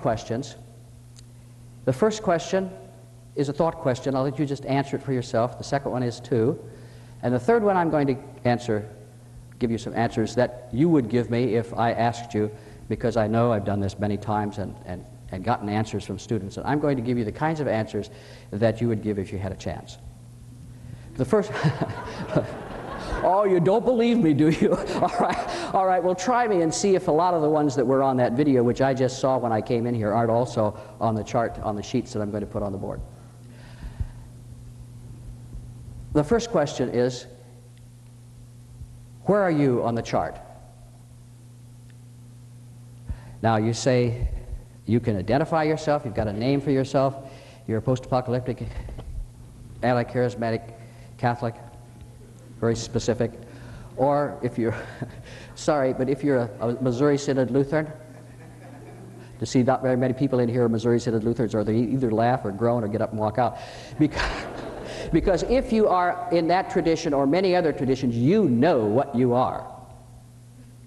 questions. The first question is a thought question. I'll let you just answer it for yourself. The second one is too. And the third one I'm going to give you some answers that you would give me if I asked you, because I know I've done this many times and gotten answers from students. And I'm going to give you the kinds of answers that you would give if you had a chance. The first... Oh, you don't believe me, do you? All right, well, try me and see if a lot of the ones that were on that video, which I just saw when I came in here, aren't also on the chart, on the sheets that I'm going to put on the board. The first question is, where are you on the chart? Now, you say you can identify yourself, you've got a name for yourself, you're a post-apocalyptic, anti-charismatic Catholic, very specific. Or if you're, sorry, but if you're a Missouri Synod Lutheran, to see not very many people in here are Missouri Synod Lutherans, or they either laugh or groan or get up and walk out. Because if you are in that tradition or many other traditions, you know what you are.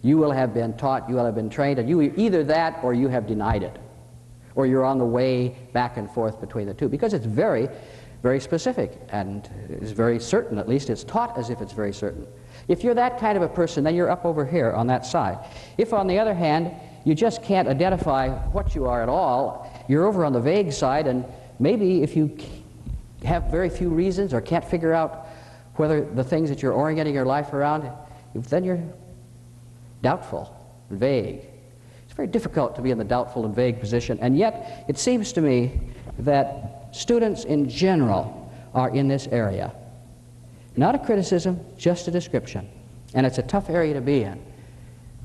You will have been taught, you will have been trained, and you either that or you have denied it. Or you're on the way back and forth between the two, because it's very, very specific, and it's very certain. At least it's taught as if it's very certain. If you're that kind of a person, then you're up over here on that side. If, on the other hand, you just can't identify what you are at all, you're over on the vague side, and maybe if you have very few reasons or can't figure out whether the things that you're orienting your life around, then you're doubtful, vague. It's very difficult to be in the doubtful and vague position, and yet it seems to me that students in general are in this area. Not a criticism, just a description. And it's a tough area to be in.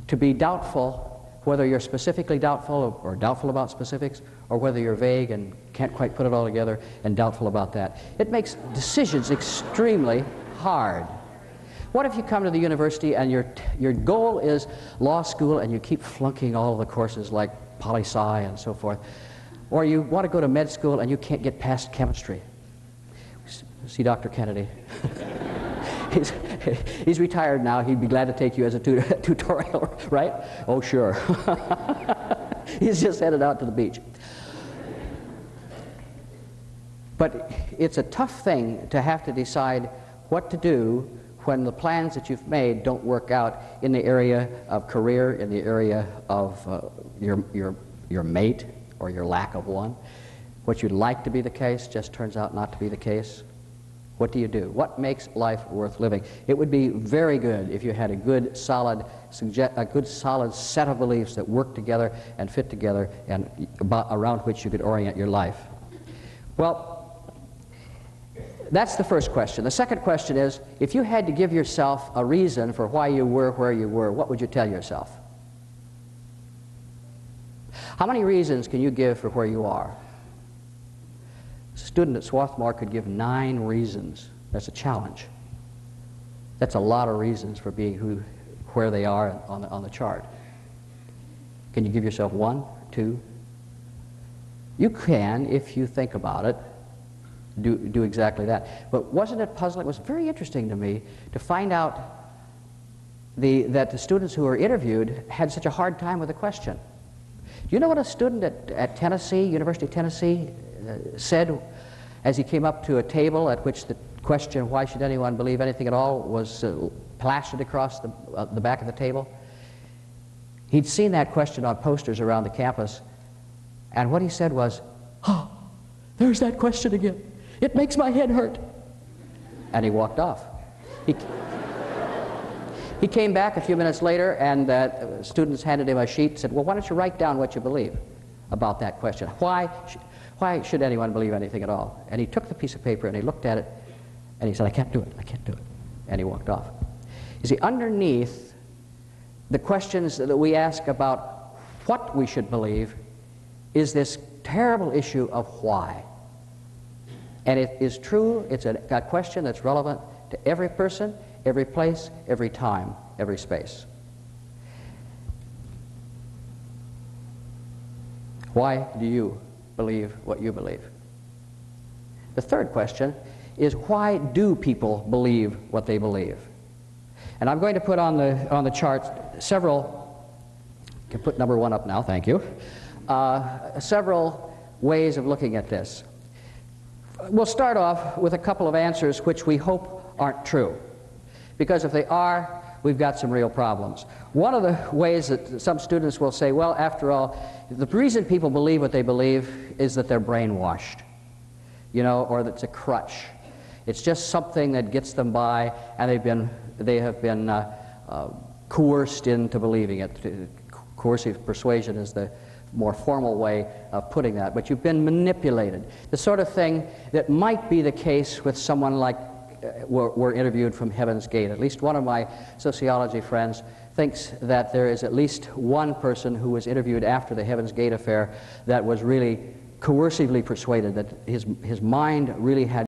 To be doubtful, whether you're specifically doubtful or doubtful about specifics, or whether you're vague and can't quite put it all together and doubtful about that. It makes decisions extremely hard. What if you come to the university and your goal is law school and you keep flunking all of the courses like poli-sci and so forth? Or you want to go to med school and you can't get past chemistry. See Dr. Kennedy. He's retired now. He'd be glad to take you as a tutorial, right? Oh, sure. He's just headed out to the beach. But it's a tough thing to have to decide what to do when the plans that you've made don't work out in the area of career, in the area of your mate, or your lack of one. What you'd like to be the case just turns out not to be the case. What do you do? What makes life worth living? It would be very good if you had a good solid set of beliefs that work together and fit together and around which you could orient your life. Well, that's the first question. The second question is, if you had to give yourself a reason for why you were where you were, what would you tell yourself? How many reasons can you give for where you are? A student at Swarthmore could give 9 reasons. That's a challenge. That's a lot of reasons for being where they are on the chart. Can you give yourself 1, 2? You can, if you think about it, do exactly that. But wasn't it puzzling? It was very interesting to me to find out that the students who were interviewed had such a hard time with the question. Do you know what a student at Tennessee, University of Tennessee, said as he came up to a table at which the question, why should anyone believe anything at all, was plastered across the back of the table? He'd seen that question on posters around the campus, and what he said was, "Oh, there's that question again. It makes my head hurt." And he walked off. He came back a few minutes later, and students handed him a sheet and said, "Well, why don't you write down what you believe about that question? Why should anyone believe anything at all?" And he took the piece of paper and he looked at it and he said, "I can't do it, I can't do it." And he walked off. You see, underneath the questions that we ask about what we should believe is this terrible issue of why. And it is true, it's a question that's relevant to every person, every place, every time, every space. Why do you believe what you believe? The third question is, why do people believe what they believe? And I'm going to put on the chart several, you can put number 1 up now, thank you, several ways of looking at this. We'll start off with a couple of answers which we hope aren't true, because if they are, we've got some real problems. One of the ways that some students will say, well, after all, the reason people believe what they believe is that they're brainwashed, you know, or that it's a crutch. It's just something that gets them by, and they have been coerced into believing it. Coercive persuasion is the more formal way of putting that, but you've been manipulated. The sort of thing that might be the case with someone like were interviewed from Heaven's Gate. At least one of my sociology friends thinks that there is at least one person who was interviewed after the Heaven's Gate affair that was really coercively persuaded, that his mind really had